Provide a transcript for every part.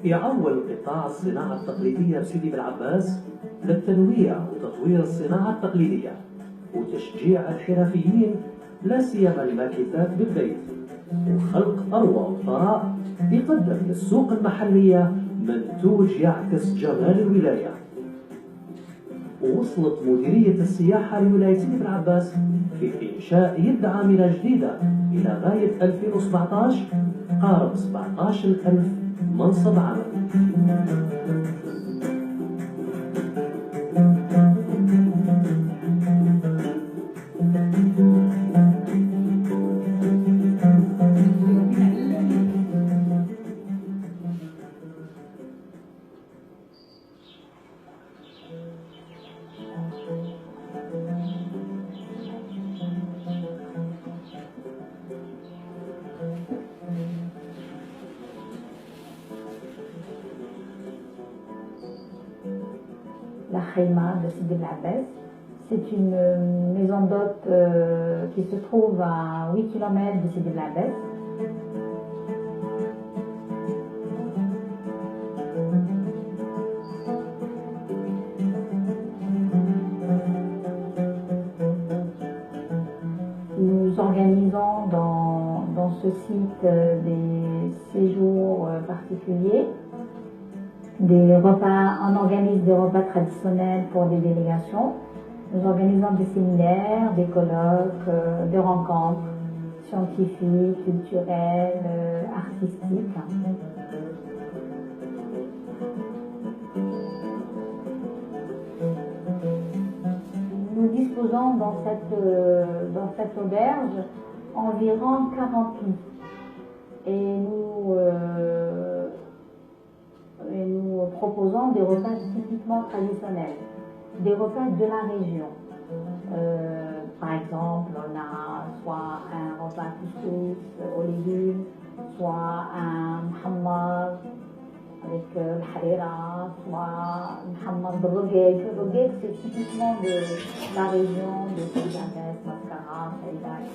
يعول قطاع الصناعة التقليدية بسيدي بالعباس للتنويع وتطوير الصناعة التقليدية وتشجيع الحرفيين لا سيما الماكيتات بالبيت وخلق أروع وثراء يقدم للسوق المحلية منتوج يعكس جمال الولاية. ووصلت مديرية السياحة لولاية سيدي بالعباس في إنشاء يد عاملة جديدة إلى غاية 2017 قارب 17,000 منصب عمل. La Khaïma de Sidi Abbas. C'est une maison d'hôtes qui se trouve à 8 km de Sidi Abbas. Nous organisons dans ce site des séjours particuliers. Des repas, on organise des repas traditionnels pour des délégations. Nous organisons des séminaires, des colloques, des rencontres scientifiques, culturelles, artistiques. Nous disposons dans cette auberge environ 40 lits. Et nous proposons des repas typiquement traditionnels, des repas de la région. Par exemple, on a soit un repas couscous aux légumes, soit un muhammad avec le harira, soit un muhammad de roguet. Le roguet, c'est typiquement de la région de Sidi Abbas, Mascara, Saïda, etc.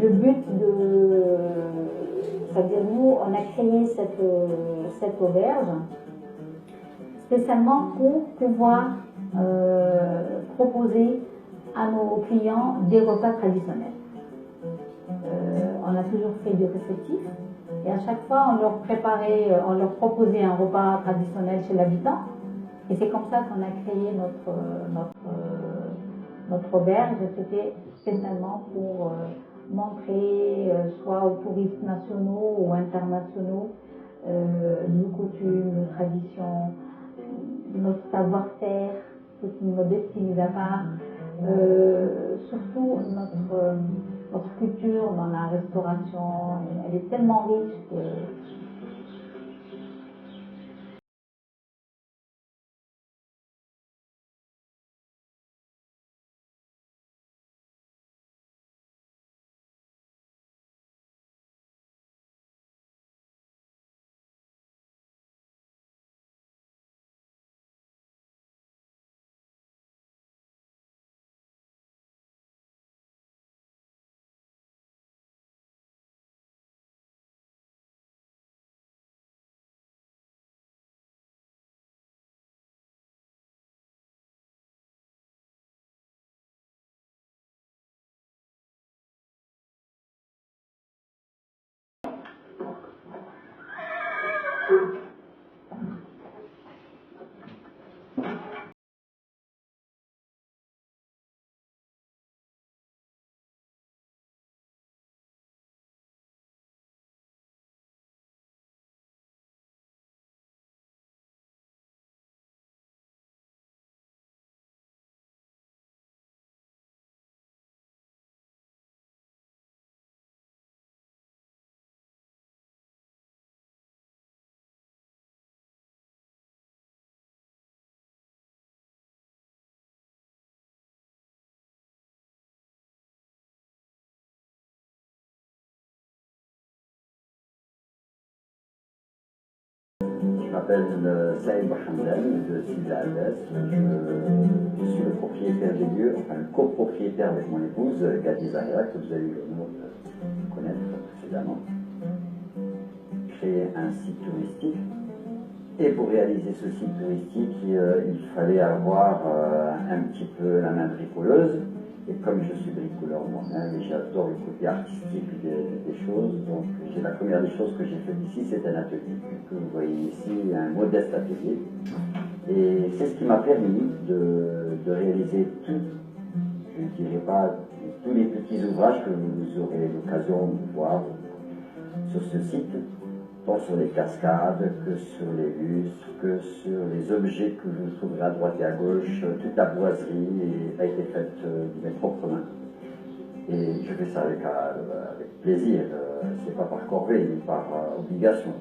Le but c'est-à-dire nous, on a créé cette auberge spécialement pour pouvoir proposer à nos clients des repas traditionnels. On a toujours fait des réceptifs et à chaque fois on leur proposait un repas traditionnel chez l'habitant et c'est comme ça qu'on a créé notre auberge. C'était spécialement pour montrer soit aux touristes nationaux ou internationaux nos coutumes, nos traditions, notre savoir-faire, toute une modestie mise à part, surtout notre culture dans la restauration, elle est tellement riche que m'appelle Saïd Bouhamdan de Sidi Abbas. Je suis le propriétaire des lieux, enfin le copropriétaire avec mon épouse, Gadi Zahira, que vous avez eu l'honneur de connaître précédemment. Créer un site touristique. Et pour réaliser ce site touristique, il fallait avoir un petit peu la main bricoleuse. Et comme je suis bricoleur moi-même et j'adore le côté artistique des choses, donc la première des choses que j'ai fait ici, c'est un atelier. Que vous voyez ici, un modeste atelier. Et c'est ce qui m'a permis de réaliser tout, je ne dirais pas tous les petits ouvrages que vous aurez l'occasion de voir sur ce site, tant sur les cascades, que sur les lustres, que sur les objets que vous trouverez à droite et à gauche. Toute la boiserie a été faite de mes propres mains. Et je fais ça avec plaisir. C'est pas par corvée ni par obligation.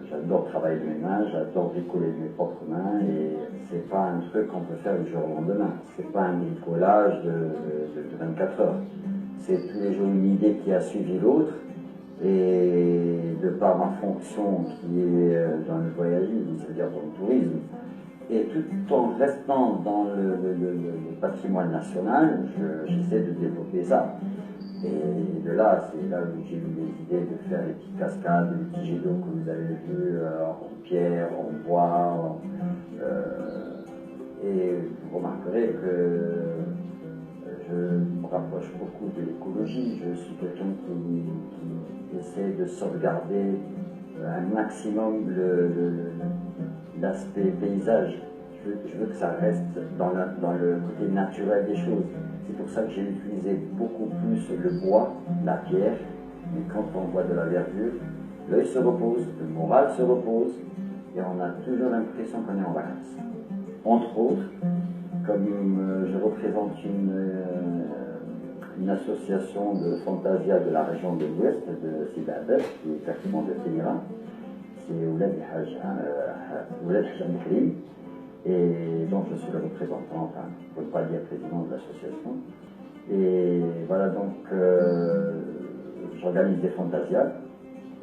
J'adore travailler de mes mains, j'adore bricoler de mes propres mains et c'est pas un truc qu'on peut faire du jour au lendemain. C'est pas un bricolage de 24 heures. C'est tous les jours une idée qui a suivi l'autre. Et de par ma fonction qui est dans le voyagisme, c'est-à-dire dans le tourisme, et tout en restant dans le patrimoine national, j'essaie de développer ça. Et de là, c'est là où j'ai eu les idées de faire les petites cascades, les petits jets d'eau que vous avez vus en pierre, en bois. Et vous remarquerez que je me rapproche beaucoup de l'écologie. Je suis quelqu'un qui essaie de sauvegarder un maximum l'aspect paysage. Je veux que ça reste dans le côté naturel des choses. C'est pour ça que j'ai utilisé beaucoup plus le bois, la pierre. Mais quand on voit de la verdure, l'œil se repose, le moral se repose, et on a toujours l'impression qu'on est en vacances. Entre autres, comme je représente une association de Fantasia de la région de l'Ouest, de Sidi Abbas, qui est exactement de Téhéran, c'est Oulad Haj Amkri, et donc je suis le représentant, enfin, on ne peut pas dire président de l'association. Et voilà, donc j'organise des Fantasias,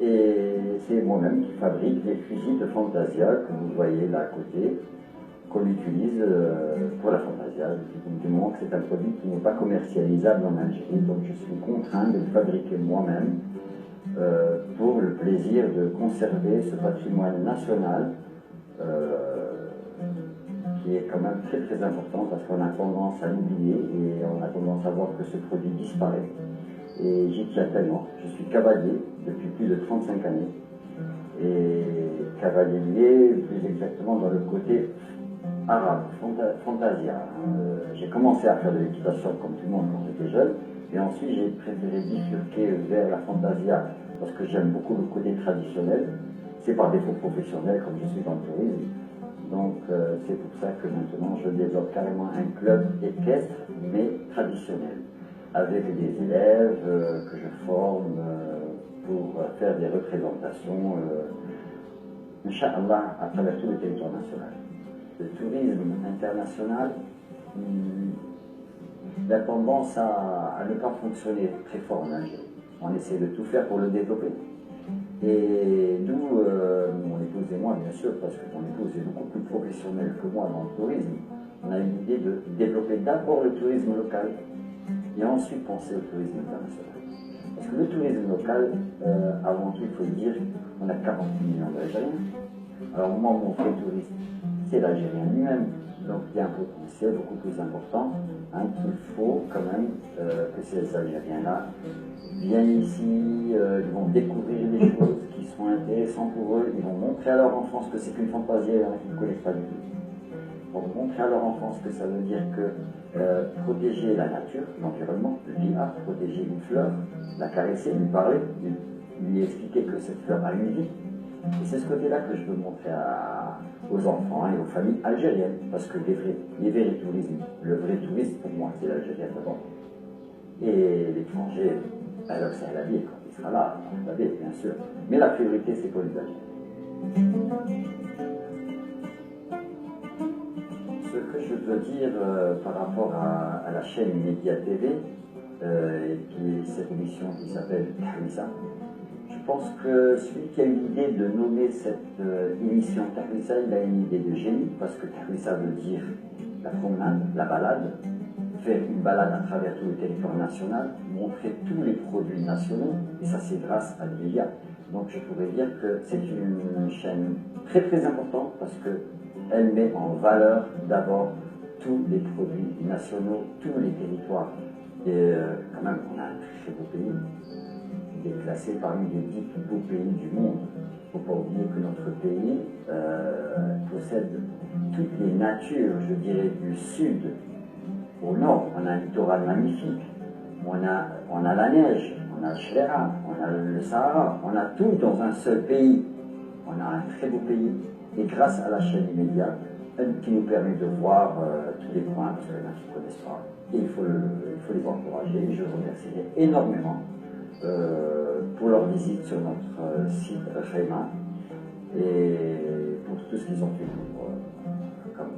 et c'est moi-même qui fabrique les fusils de Fantasia que vous voyez là à côté, qu'on utilise pour la Fantasia, du moment que c'est un produit qui n'est pas commercialisable en Algérie, donc je suis contraint de le fabriquer moi-même pour le plaisir de conserver ce patrimoine national qui est quand même très très important parce qu'on a tendance à l'oublier et on a tendance à voir que ce produit disparaît. Et j'y tiens tellement. Je suis cavalier depuis plus de 35 années et cavalier plus exactement dans le côté arabe, Fantasia. J'ai commencé à faire de l'équitation comme tout le monde quand j'étais jeune, et ensuite j'ai préféré bifurquer vers la Fantasia parce que j'aime beaucoup le côté traditionnel. C'est par défaut professionnel comme je suis dans le tourisme. Donc c'est pour ça que maintenant je développe carrément un club équestre mais traditionnel, avec des élèves que je forme pour faire des représentations, Inch'Allah, à travers tout le territoire national. Le tourisme international a tendance à ne pas fonctionner très fort en Algérie. On essaie de tout faire pour le développer. Et nous, mon épouse et moi, bien sûr, parce que mon épouse est beaucoup plus professionnelle que moi dans le tourisme, on a eu l'idée de développer d'abord le tourisme local et ensuite penser au tourisme international. Parce que le tourisme local, avant tout, il faut le dire, on a 40 millions d'Algériens. Alors moi, mon fait touriste, c'est l'Algérien lui-même. Donc il y a un potentiel beaucoup plus important qu'il faut quand même que ces Algériens-là viennent ici, ils vont découvrir des choses qui sont intéressantes pour eux, ils vont montrer à leur enfance que c'est qu'une fantaisie, il y en a qui ne connaissent pas du tout. Ils vont montrer à leur enfance que ça veut dire que protéger la nature, l'environnement, l'IA, protéger une fleur, la caresser, lui parler, lui expliquer que cette fleur a une vie. Et c'est ce côté-là que je veux montrer aux enfants et aux familles algériennes, parce que les vrais tourismes, le vrai tourisme pour moi, c'est l'Algérien d'abord. Et l'étranger, alors c'est à la vie, quand il sera là, on va dire, bien sûr. Mais la priorité, c'est pour les Algériens. Ce que je veux dire par rapport à la chaîne Média TV, qui est cette émission qui s'appelle Tahwissa, je pense que celui qui a eu l'idée de nommer cette émission Tahwissa, il a une idée de génie, parce que Tahwissa veut dire la promenade, la balade, faire une balade à travers tout le territoire national, montrer tous les produits nationaux, et ça c'est grâce à l'IA. Donc je pourrais dire que c'est une chaîne très très importante parce qu'elle met en valeur d'abord tous les produits nationaux, tous les territoires. Et quand même, on a un très beau pays. Il est classé parmi les 10 plus beaux pays du monde. Il ne faut pas oublier que notre pays possède toutes les natures, je dirais, du sud au nord. On a un littoral magnifique. On a la neige, on a le Shlera, on a le Sahara, on a tout dans un seul pays. On a un très beau pays. Et grâce à la chaîne immédiate, qui nous permet de voir tous les coins, parce qu'il y en a qui ne connaissent pas. Et il faut les encourager. Et je remercierai énormément pour leur visite sur notre site Rema et pour tout ce qu'ils ont fait pour, comme